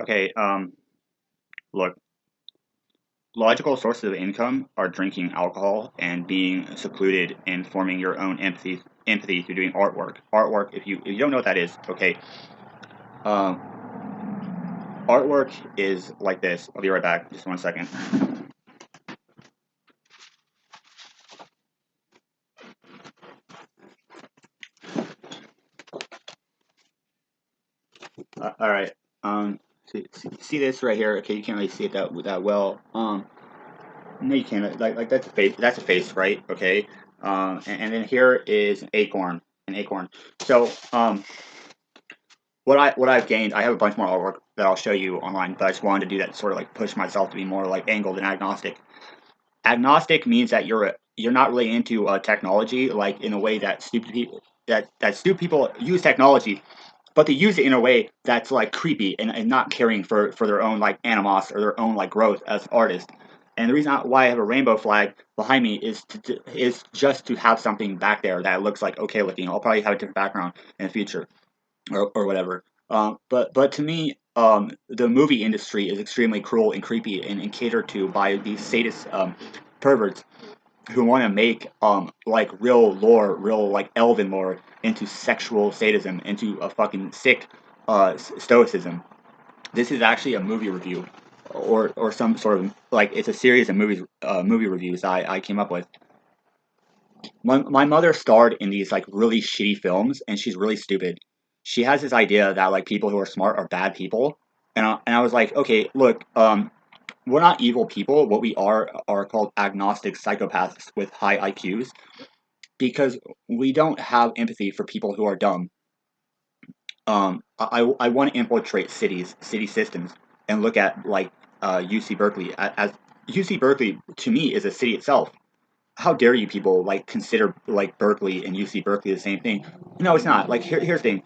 Okay, look, logical sources of income are drinking alcohol and being secluded and forming your own empathy through doing artwork. Artwork, if you don't know what that is, okay, um, artwork is like this. I'll be right back. Just 1 second. All right. See this right here? Okay, you can't really see it that well. No, you can't. Like that's a face. That's a face, right? Okay. And then here is an acorn. An acorn. So, what I've gained, I have a bunch more artwork that I'll show you online, but I just wanted to do that to sort of like push myself to be more like angled and agnostic. Agnostic means that you're not really into technology, like in a way that stupid people use technology, but they use it in a way that's like creepy and not caring for their own like animos or their own like growth as artists. And the reason why I have a rainbow flag behind me is just to have something back there that looks like okay looking. I'll probably have a different background in the future or whatever. But to me, the movie industry is extremely cruel and creepy and catered to by these sadist perverts who want to make like real lore, real like elven lore into sexual sadism, into a fucking sick stoicism. This is actually a movie review, or some sort of like it's a series of movie reviews I came up with. My mother starred in these like really shitty films, and she's really stupid. She has this idea that like people who are smart are bad people, and I was like, okay, look, we're not evil people. What we are called agnostic psychopaths with high IQs because we don't have empathy for people who are dumb. I want to infiltrate city systems, and look at like UC Berkeley as UC Berkeley to me is a city itself. How dare you people like consider like Berkeley and UC Berkeley the same thing? No, it's not. Like here's the thing.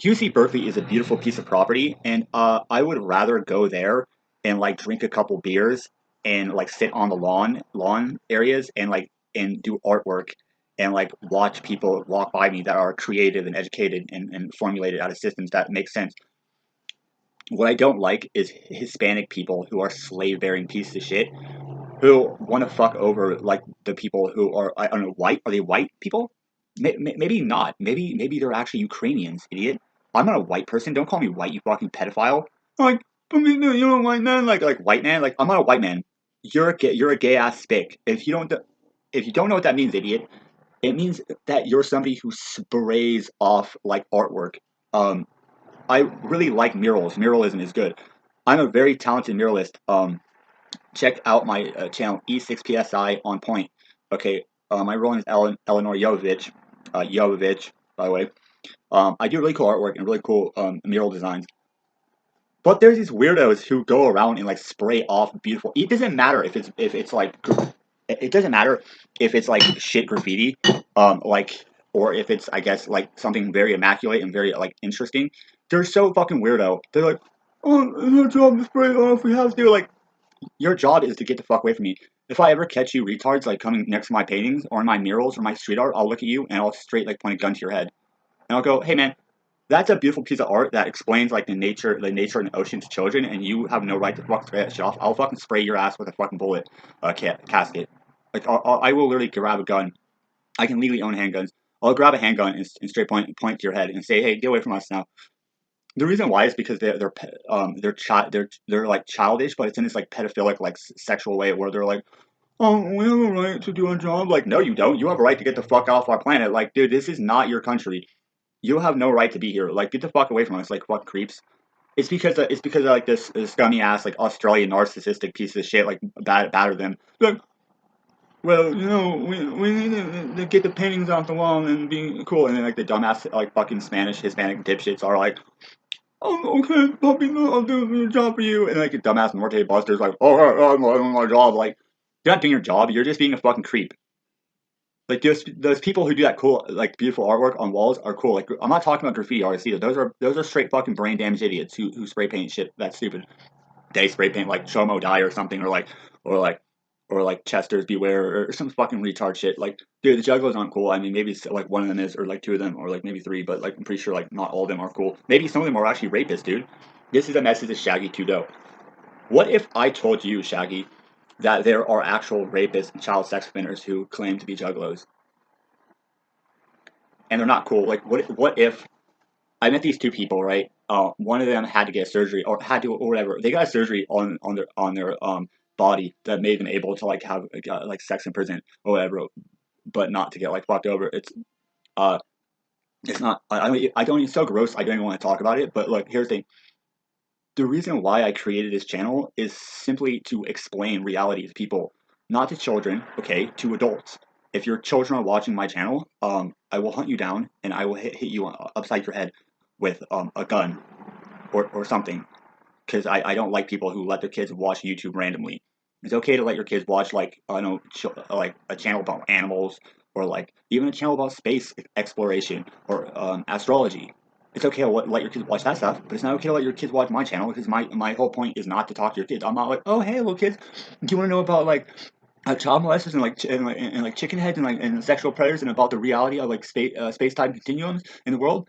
UC Berkeley is a beautiful piece of property, and I would rather go there and like drink a couple beers and like sit on the lawn areas and like and do artwork and like watch people walk by me that are creative and educated and formulated out of systems that make sense. What I don't like is Hispanic people who are slave bearing pieces of shit who want to fuck over like the people who are I don't know white. Are they white people? Maybe not. Maybe they're actually Ukrainians, idiot. I'm not a white person. Don't call me white, you fucking pedophile. Like, you're a white man. Like white man. Like I'm not a white man. You're a gay ass spick. If you don't know what that means, idiot, it means that you're somebody who sprays off like artwork. Um, I really like murals. Muralism is good. I'm a very talented muralist. Check out my channel E6PSI on point. Okay, my real name is Eleanor Jovovich. Jovovich, by the way. I do really cool artwork and really cool mural designs. But there's these weirdos who go around and like spray off beautiful. It doesn't matter if it's like it doesn't matter if it's like shit graffiti, like or if it's I guess like something very immaculate and very like interesting. They're so fucking weirdo. They're like, oh, it's our job to spray it off. We have to like your job is to get the fuck away from me. If I ever catch you retards like coming next to my paintings or my murals or my street art, I'll look at you and I'll straight like point a gun to your head. And I'll go, hey man, that's a beautiful piece of art that explains like the nature and the ocean to children, and you have no right to fucking spray that shit off. I'll fucking spray your ass with a fucking bullet casket. Like I will literally grab a gun. I can legally own handguns. I'll grab a handgun and straight point to your head and say, hey, get away from us now. The reason why is because they're like childish, but it's in this like pedophilic like sexual way where they're like, oh, we have a right to do our job. Like, no, you don't. You have a right to get the fuck off our planet. Like, dude, this is not your country. You have no right to be here. Like, get the fuck away from us. Like, fuck creeps. It's because of like this scummy ass like Australian narcissistic piece of shit like batter them. Like, well, we need to get the paintings off the wall and be cool. And then like the dumbass like fucking Spanish Hispanic dipshits are like, oh, okay, puppy, I'll do the job for you. And like a dumbass Norte Buster's like, oh, I'm not doing my job. Like, you're not doing your job. You're just being a fucking creep. Like those people who do that cool, like beautiful artwork on walls are cool. Like I'm not talking about graffiti artists either. Those are straight fucking brain damaged idiots who spray paint shit that's stupid. They spray paint like Shomo Die or something, or like or like Chester's Beware or some fucking retard shit. Like, dude, the Juggalos aren't cool. I mean, maybe it's, like one of them is, or like two of them, or like maybe three, but like I'm pretty sure like not all of them are cool. Maybe some of them are actually rapists, dude. This is a message to Shaggy 2 What if I told you, Shaggy, that there are actual rapists and child sex offenders who claim to be juggalos, and they're not cool? Like, what if I met these two people, right? One of them had to get surgery, or had to, or whatever. They got surgery on their body that made them able to like have like sex in prison or whatever, but not to get like fucked over. Uh, it's not. I don't. It's so gross. I don't even want to talk about it. But look, here's the thing. The reason why I created this channel is simply to explain reality to people, not to children, okay, to adults. If your children are watching my channel, I will hunt you down and I will hit you upside your head with a gun or something. Because I don't like people who let their kids watch YouTube randomly. It's okay to let your kids watch like I don't know like a channel about animals or like even a channel about space exploration or astrology. It's okay to let your kids watch that stuff, but it's not okay to let your kids watch my channel because my whole point is not to talk to your kids. I'm not like, oh hey little kids, do you want to know about like child molesters and like chicken heads and sexual predators and about the reality of like space time continuums in the world?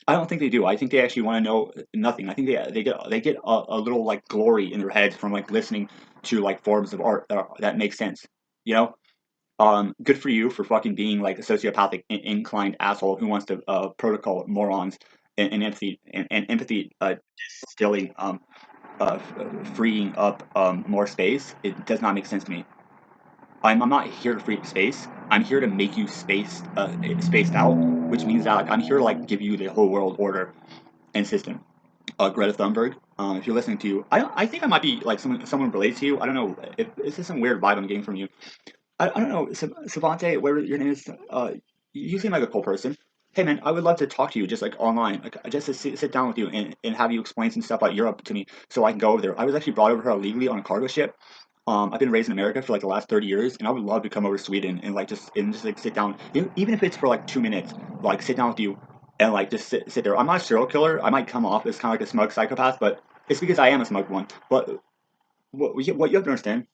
I don't think they do. I think they actually want to know nothing. I think they get a little like glory in their heads from like listening to like forms of art that make sense. You know, good for you for fucking being like a sociopathic inclined asshole who wants to protocol morons and empathy and empathy distilling freeing up more space. It does not make sense to me. I'm not here to free up space. I'm here to make you spaced out, which means that like, I'm here to like give you the whole world order and system. Greta Thunberg. If you're listening to you, I think I might be like someone related to you. I don't know if this is some weird vibe I'm getting from you. I don't know, Savante, whatever your name is. You seem like a cool person. Hey man, I would love to talk to you just like online, like just to sit down with you and have you explain some stuff about Europe to me so I can go over there. I was actually brought over here illegally on a cargo ship. I've been raised in America for like the last 30 years, and I would love to come over to Sweden and like just like sit down, even if it's for like 2 minutes, like sit down with you and like just sit there. I'm not a serial killer. I might come off as kind of like a smug psychopath, but it's because I am a smug one. But what you have to understand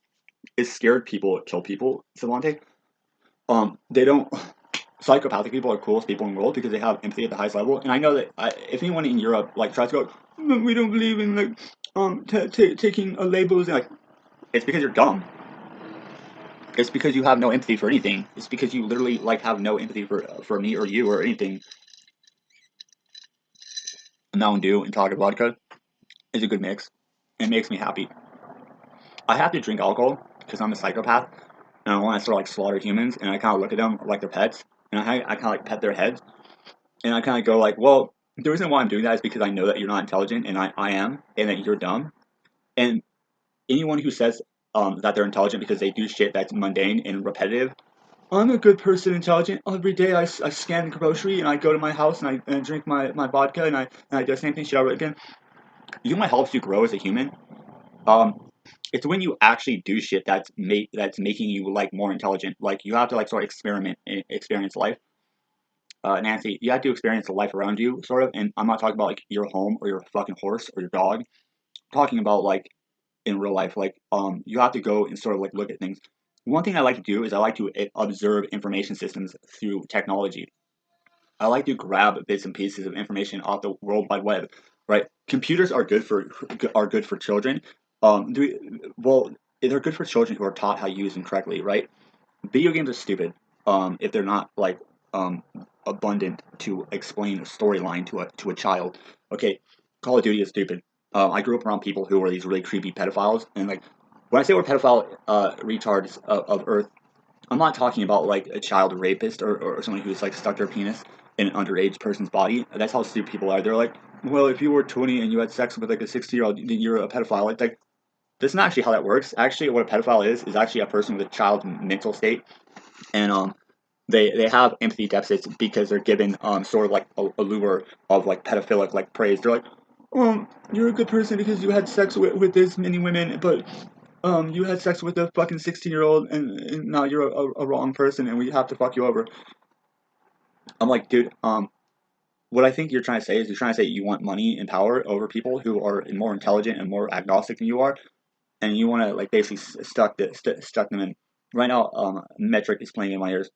is scared people kill people, Savante. They don't. Psychopathic people are the coolest people in the world because they have empathy at the highest level. And I know that if anyone in Europe like tries to go, "No, we don't believe in like taking labels," and like it's because you're dumb. It's because you have no empathy for anything. It's because you literally like have no empathy for me or you or anything. Mountain Dew and Taga vodka is a good mix. It makes me happy. I have to drink alcohol because I'm a psychopath and I want to sort of like slaughter humans and I kind of look at them like they're pets and I kind of like pet their heads and I kind of go like, well, the reason why I'm doing that is because I know that you're not intelligent and I am and that you're dumb. And anyone who says that they're intelligent because they do shit that's mundane and repetitive, I'm a good person, intelligent. Every day I scan the grocery and I go to my house and I drink my vodka and I do the same thing shit over again. You know what helps you grow as a human? Um, it's when you actually do shit that's making you like more intelligent. Like you have to like sort of experiment and experience life. Nancy, you have to experience the life around you, sort of. And I'm not talking about like your home or your fucking horse or your dog. I'm talking about like in real life. Like you have to go and sort of like look at things. One thing I like to do is I like to observe information systems through technology. I like to grab bits and pieces of information off the World Wide Web. Right? Computers are good for children. Well, they're good for children who are taught how to use them correctly. Right? Video games are stupid if they're not like um, abundant to explain a storyline to a child. Okay, Call of Duty is stupid. I grew up around people who were these really creepy pedophiles, and like when I say we're pedophile retards of Earth, I'm not talking about like a child rapist or someone who's like stuck their penis in an underage person's body. That's how stupid people are. They're like, well, if you were 20 and you had sex with like a 60-year-old, then you're a pedophile. It's like that's not actually how that works. Actually, what a pedophile is actually a person with a child's mental state, and they have empathy deficits because they're given sort of like a lure of like pedophilic like praise. They're like, you're a good person because you had sex with this many women, but you had sex with a fucking 16-year-old and now you're a wrong person and we have to fuck you over. I'm like, dude, what I think you're trying to say is you're trying to say you want money and power over people who are more intelligent and more agnostic than you are, and you want to like basically stuck them in. Right now, metric is playing in my ears.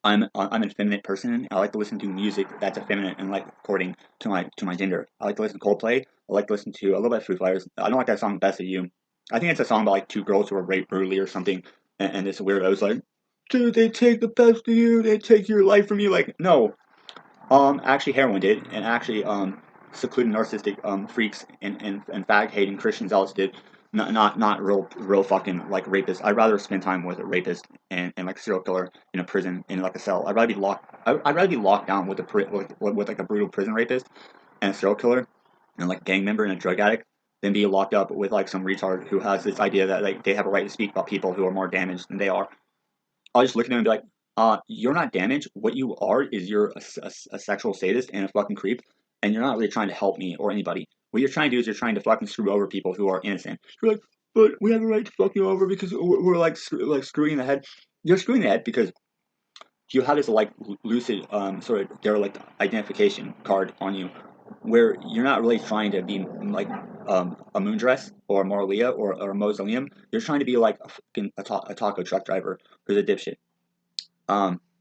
I'm an effeminate person. I like to listen to music that's effeminate and like according to my gender. I like to listen to Coldplay. I like to listen to a little bit of Foo Fighters. I don't like that song "Best of You." I think it's a song about like two girls who were raped brutally or something, and this weirdo's like, "Dude, they take the best of you. They take your life from you." Like, no, actually, heroin did, and actually, secluded narcissistic freaks and fag hating Christian zealots did. Not real fucking like rapists. I'd rather spend time with a rapist and like serial killer in a prison in like a cell. I'd rather be locked. I'd rather be locked down with with like a brutal prison rapist and a serial killer and like a gang member and a drug addict than be locked up with like some retard who has this idea that like they have a right to speak about people who are more damaged than they are. I'll just look at them and be like, you're not damaged. What you are is you're a sexual sadist and a fucking creep, and you're not really trying to help me or anybody. What you're trying to do is you're trying to fucking screw over people who are innocent. You're like, but we have a right to fuck you over because we're like screwing the head. You're screwing the head because you have this like lucid sort of derelict identification card on you, where you're not really trying to be like a Moondress or a Morleah or a Mausoleum. You're trying to be like a taco truck driver who's a dipshit.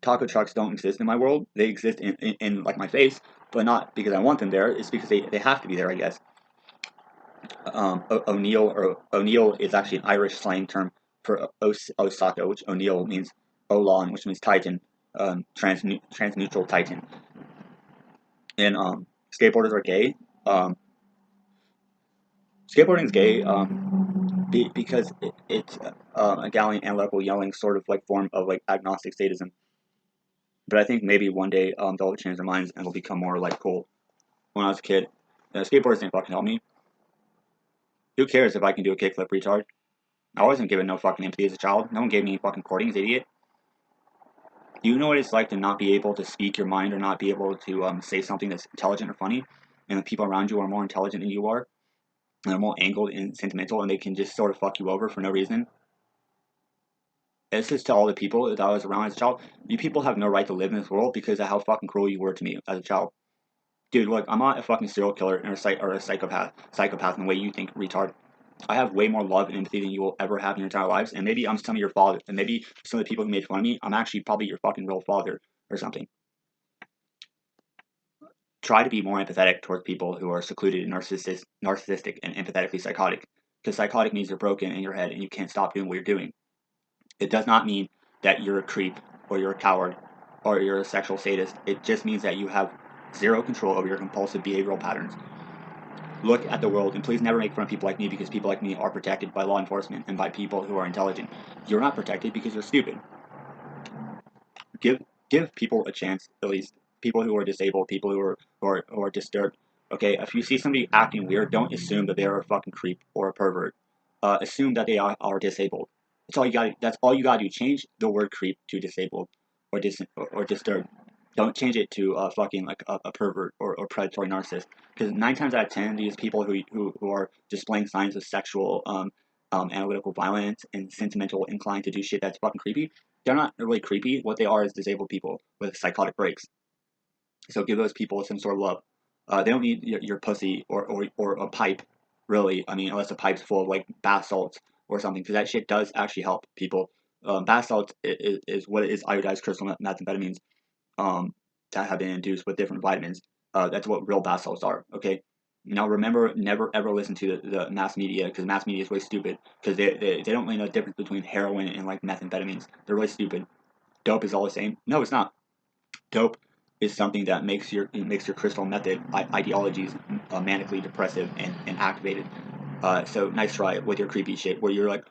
Taco trucks don't exist in my world. They exist in like my face, but not because I want them there. It's because they have to be there, I guess. O'Neill is actually an Irish slang term for Osaka, which O'Neill means Olon, which means Titan, transneutral Titan. And skateboarders are gay. Um, Skateboarding is gay because it's a gallant analytical yelling sort of like form of like agnostic sadism. But I think maybe one day they'll change their minds and they'll become more like cool. When I was a kid, skateboarders didn't fucking help me. Who cares if I can do a kickflip, retard? I wasn't given no fucking empathy as a child. No one gave me fucking courtings, idiot. Do you know what it's like to not be able to speak your mind or not be able to say something that's intelligent or funny, and the people around you are more intelligent than you are, and they're more angled and sentimental, and they can just sort of fuck you over for no reason? It's just to all the people that I was around as a child. You people have no right to live in this world because of how fucking cruel you were to me as a child. Dude, look, I'm not a fucking serial killer or a psychopath in the way you think, retard. I have way more love and empathy than you will ever have in your entire lives, and maybe I'm some of your father, and maybe some of the people who made fun of me, I'm actually probably your fucking real father or something. Try to be more empathetic towards people who are secluded and narcissistic and empathetically psychotic, because psychotic means you're broken in your head and you can't stop doing what you're doing. It does not mean that you're a creep or you're a coward or you're a sexual sadist. It just means that you have zero control over your compulsive behavioral patterns. Look at the world and please never make fun of people like me because people like me are protected by law enforcement and by people who are intelligent. You're not protected because you're stupid. Give people a chance, at least people who are disabled, people who are disturbed. Okay, if you see somebody acting weird, don't assume that they're a fucking creep or a pervert. Assume that they are disabled. That's all you got. That's all you got to do. Change the word creep to disabled or disturbed. Don't change it to fucking like a pervert or predatory narcissist. Because 9 times out of 10, these people who are displaying signs of sexual analytical violence and sentimental inclined to do shit that's fucking creepy, they're not really creepy. What they are is disabled people with psychotic breaks. So give those people some sort of love. They don't need your pussy or a pipe, really. I mean, unless the pipe's full of like bath salts or something, because that shit does actually help people. Bath salts is what it is iodized crystal methamphetamines that have been induced with different vitamins. That's what real bath salts are. Okay. Now remember, never ever listen to the mass media because mass media is really stupid because they don't really know the difference between heroin and like methamphetamines. They're really stupid. Dope is all the same. No, it's not. Dope is something that makes your crystal method ideologies manically depressive and activated. So nice try with your creepy shit where you're like,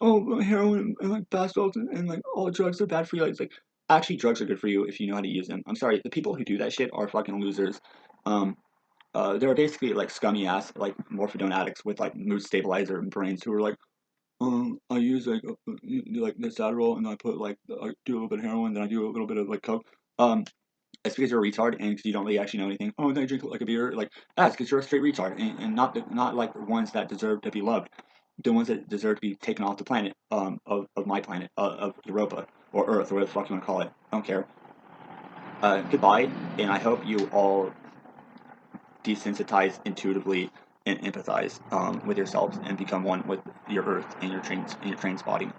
oh, heroin and like bath salts and like all drugs are bad for you. It's like actually drugs are good for you if you know how to use them. I'm sorry, the people who do that shit are fucking losers. Um, they're basically like scummy ass like morphidone addicts with like mood stabilizer brains who are like, I use like this Adderall and I put like I do a little bit of heroin, then I do a little bit of like coke. It's because you're a retard and because you don't really actually know anything. Oh, then I drink like a beer. Like that's because you're a straight retard and not like the ones that deserve to be loved, the ones that deserve to be taken off the planet of my planet of Europa or Earth or whatever the fuck you want to call it. I don't care. Goodbye, and I hope you all desensitize intuitively and empathize with yourselves and become one with your Earth and your train spotting.